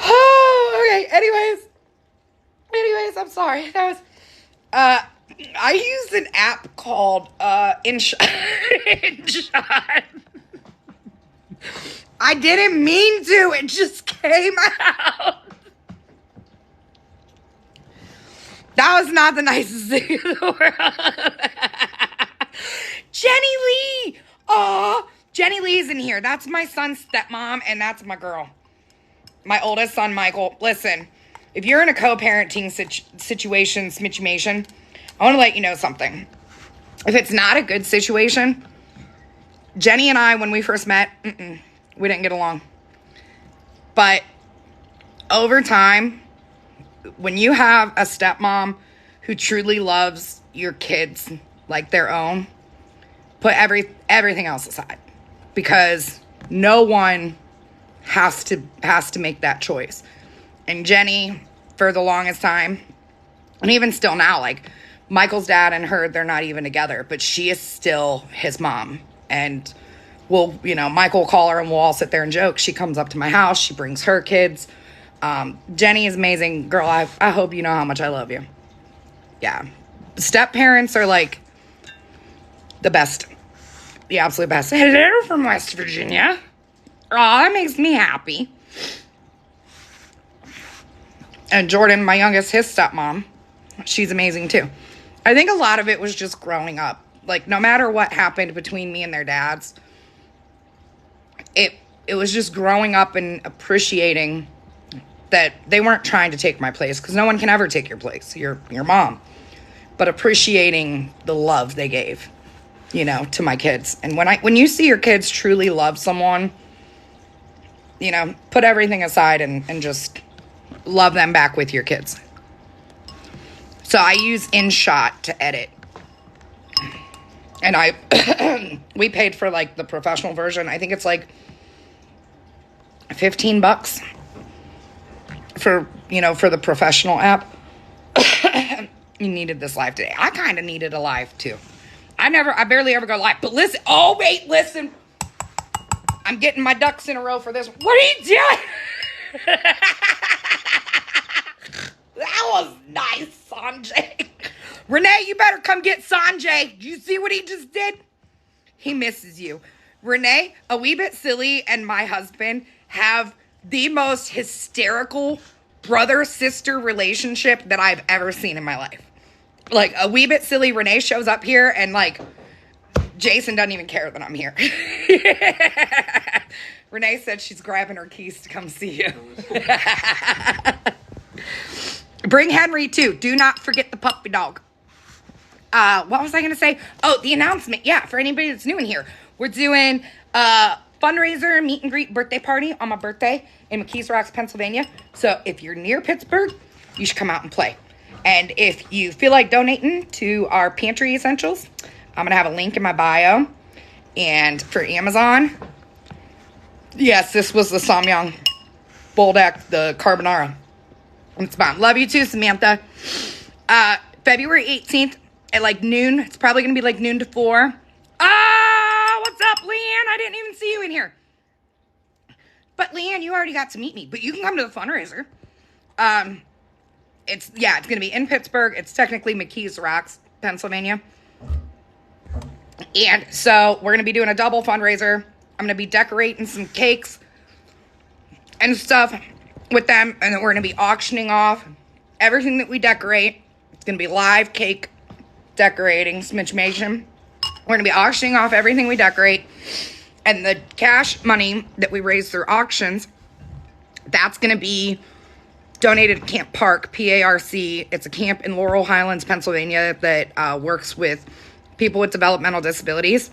Oh, okay. Anyways, I'm sorry. That was, I used an app called, InShot. I didn't mean to. It just came out. That was not the nicest thing in the world. Jenny Lee. Aw, Jenny Lee's in here. That's my son's stepmom, and that's my girl. My oldest son, Michael. Listen, if you're in a co-parenting situation, I want to let you know something. If it's not a good situation, Jenny and I, when we first met, we didn't get along. But over time, when you have a stepmom who truly loves your kids like their own, put everything else aside, because no one has to make that choice. And Jenny, for the longest time, and even still now, like Michael's dad and her, they're not even together, but she is still his mom. And Michael will call her and we'll all sit there and joke. She comes up to my house. She brings her kids. Jenny is amazing. Girl, I hope you know how much I love you. Yeah. Step parents are like the best. The absolute best. Hello from West Virginia. Oh, that makes me happy. And Jordan, my youngest, his stepmom, she's amazing too. I think a lot of it was just growing up. Like, no matter what happened between me and their dads, it was just growing up and appreciating that they weren't trying to take my place, because no one can ever take your place. Your mom. But appreciating the love they gave, to my kids. And when you see your kids truly love someone, put everything aside and just love them back with your kids. So I use InShot to edit. And we paid for like the professional version. I think it's like $15 for the professional app. You needed this live today. I kind of needed a live too. I barely ever go live. But listen, listen. I'm getting my ducks in a row for this. What are you doing? That was nice, Sanjay. Renee, you better come get Sanjay. Do you see what he just did? He misses you. Renee, A Wee Bit Silly, and my husband have the most hysterical brother-sister relationship that I've ever seen in my life. Like, A Wee Bit Silly, Renee shows up here, and like, Jason doesn't even care that I'm here. Renee said she's grabbing her keys to come see you. Bring Henry too. Do not forget the puppy dog. What was I going to say? Oh, the announcement. Yeah, for anybody that's new in here. We're doing a fundraiser, meet and greet birthday party on my birthday in McKees Rocks, Pennsylvania. So if you're near Pittsburgh, you should come out and play. And if you feel like donating to our pantry essentials, I'm going to have a link in my bio. And for Amazon, yes, this was the Samyang Boldak, the carbonara. It's bomb. Love you too, Samantha. February 18th, at like noon. It's probably going to be like noon to 4. Ah, what's up, Leanne? I didn't even see you in here. But Leanne, you already got to meet me. But you can come to the fundraiser. It's going to be in Pittsburgh. It's technically McKees Rocks, Pennsylvania. And so we're going to be doing a double fundraiser. I'm going to be decorating some cakes and stuff with them. And then we're going to be auctioning off everything that we decorate. It's going to be live cake decorating, smidge-mation. We're going to be auctioning off everything we decorate. And the cash money that we raise through auctions, that's going to be donated to Camp Park, P-A-R-C. It's a camp in Laurel Highlands, Pennsylvania that works with people with developmental disabilities.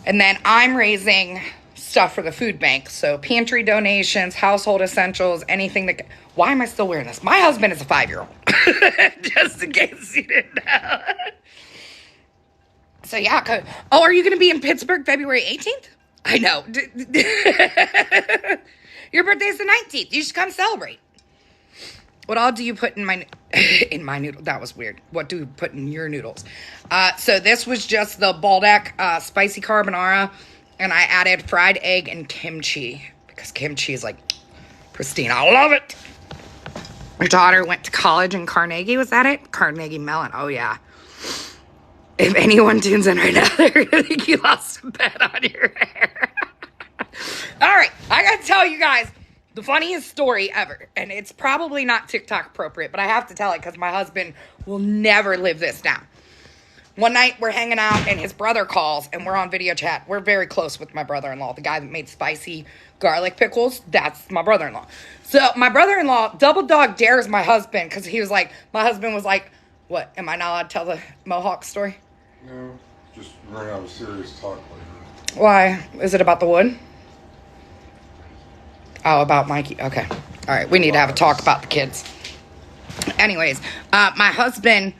And then I'm raising stuff for the food bank. So pantry donations, household essentials, anything that... Why am I still wearing this? My husband is a 5-year-old. Just in case you didn't know. So yeah. Oh, are you going to be in Pittsburgh February 18th? I know. Your birthday's the 19th. You should come celebrate. What all do you put in my noodle? That was weird. What do you put in your noodles? So this was just the Baldock spicy carbonara, and I added fried egg and kimchi because kimchi is like pristine. I love it. Your daughter went to college in Carnegie. Was that it? Carnegie Mellon. Oh yeah. If anyone tunes in right now, they're gonna think you lost a bet on your hair. All right, I gotta tell you guys the funniest story ever, and it's probably not TikTok appropriate, but I have to tell it because my husband will never live this down. One night we're hanging out and his brother calls and we're on video chat. We're very close with my brother-in-law, the guy that made spicy garlic pickles. That's my brother-in-law. So my brother-in-law double dog dares my husband because my husband was like, what, am I not allowed to tell the Mohawk story? No, just we're gonna have a serious talk later. Why? Is it about the wood? Oh, about Mikey. Okay. All right. We need to have a talk about the kids. Anyways, my husband,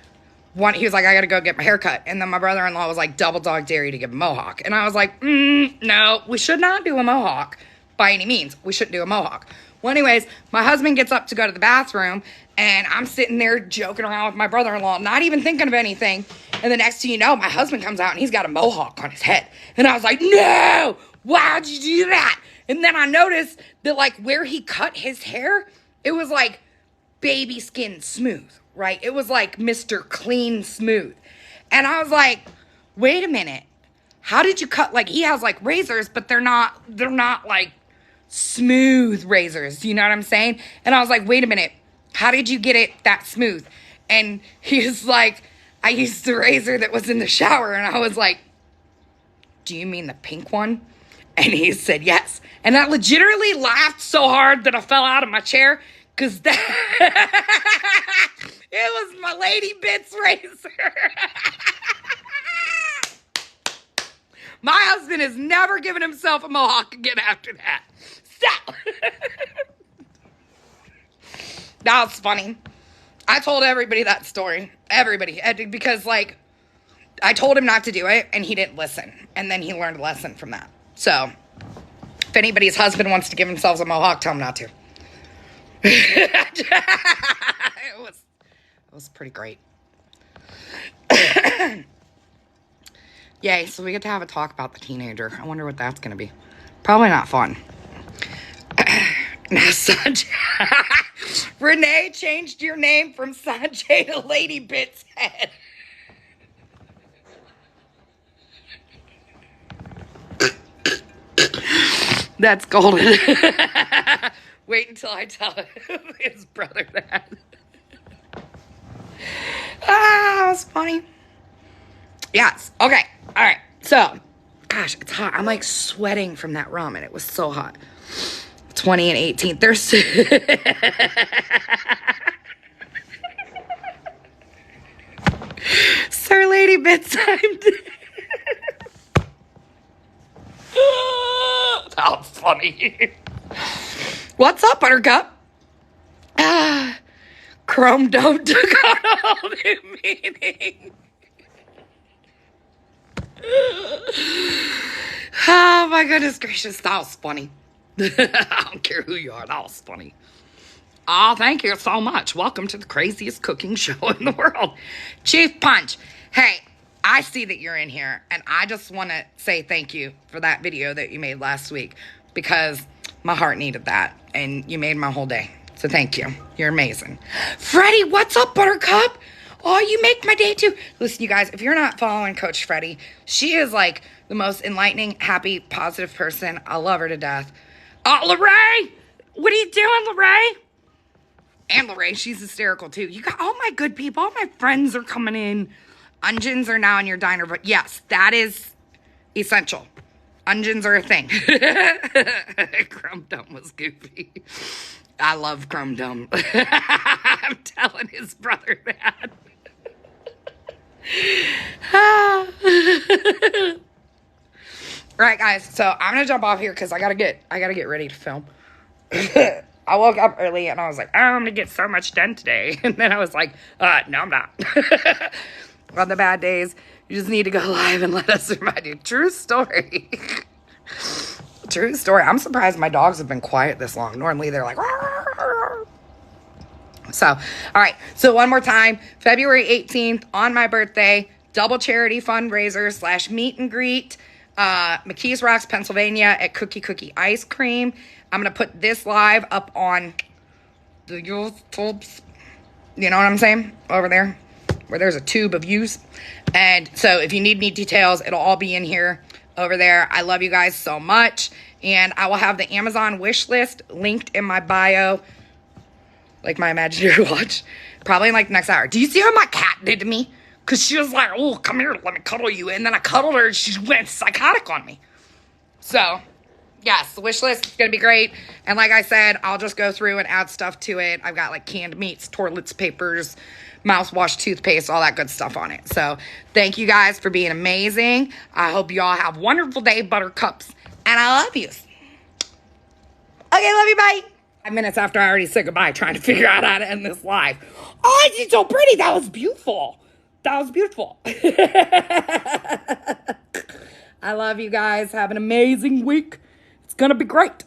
he was like, I got to go get my hair cut. And then my brother-in-law was like, double dog dare you to give a mohawk. And I was like, no, we should not do a mohawk by any means. We shouldn't do a mohawk. Well, anyways, my husband gets up to go to the bathroom and I'm sitting there joking around with my brother-in-law, not even thinking of anything. And the next thing you know, my husband comes out and he's got a mohawk on his head. And I was like, no, why'd you do that? And then I noticed that like where he cut his hair, it was like baby skin smooth, right? It was like Mr. Clean Smooth. And I was like, wait a minute. How did you cut? Like he has like razors, but they're not like smooth razors. You know what I'm saying? And I was like, wait a minute. How did you get it that smooth? And he was like, I used the razor that was in the shower. And I was like, do you mean the pink one? And he said, yes. And I legitimately laughed so hard that I fell out of my chair because it was my Lady Bits razor. My husband has never given himself a mohawk again after that. Stop. That was funny. I told everybody that story. Everybody. Because, like, I told him not to do it, and he didn't listen. And then he learned a lesson from that. So, if anybody's husband wants to give themselves a mohawk, tell him not to. It was pretty great. Yay, so we get to have a talk about the teenager. I wonder what that's going to be. Probably not fun. Now, Sanjay. Renee changed your name from Sanjay to Lady Bits Head. That's golden. Wait until I tell his brother that. That was funny. Yes. Okay. All right. So, gosh, it's hot. I'm like sweating from that ramen. It was so hot. 20 and 18. There's Sir Lady Bits time. That was funny. What's up, Buttercup? Chrome Dome took on a whole new meaning. Oh my goodness gracious, that was funny. I don't care who you are, that was funny. Oh, thank you so much. Welcome to the craziest cooking show in the world. Chief Punch. Hey, I see that you're in here, and I just want to say thank you for that video that you made last week, because my heart needed that, and you made my whole day. So thank you. You're amazing. Freddie, what's up, Buttercup? Oh, you make my day too. Listen, you guys, if you're not following Coach Freddie, she is like the most enlightening, happy, positive person. I love her to death. Lorraine, what are you doing, Lorraine? And Lorraine, she's hysterical too. You got all my good people, all my friends are coming in. Onions are now in your diner, but yes, that is essential. Onions are a thing. Crumb Dum was goofy. I love Crumb Dum. I'm telling his brother that. Right, guys, so I'm gonna jump off here because I gotta get ready to film. I woke up early and I was like, oh, I'm gonna get so much done today. And then I was like, no, I'm not. On the bad days, you just need to go live and let us remind you. True story. True story. I'm surprised my dogs have been quiet this long. Normally they're like, "Rawr." So, all right. So one more time, February 18th on my birthday, double charity fundraiser / meet and greet, McKees Rocks, Pennsylvania at Cookie Ice Cream. I'm going to put this live up on the YouTubes. You know what I'm saying? Over there where there's a tube of views. And so if you need any details, it'll all be in here over there. I love you guys so much. And I will have the Amazon wish list linked in my bio, like my imaginary watch, probably in like the next hour. Do you see what my cat did to me? Because she was like, oh, come here, let me cuddle you. And then I cuddled her and she went psychotic on me. So, yes, the wish list is going to be great. And like I said, I'll just go through and add stuff to it. I've got like canned meats, toilets, papers, mouthwash, toothpaste, all that good stuff on it. So thank you guys for being amazing. I hope you all have a wonderful day, Buttercups. And I love you. Okay, love you, bye. 5 minutes after I already said goodbye, trying to figure out how to end this live. Oh, she's so pretty. That was beautiful. That was beautiful. I love you guys. Have an amazing week. It's going to be great.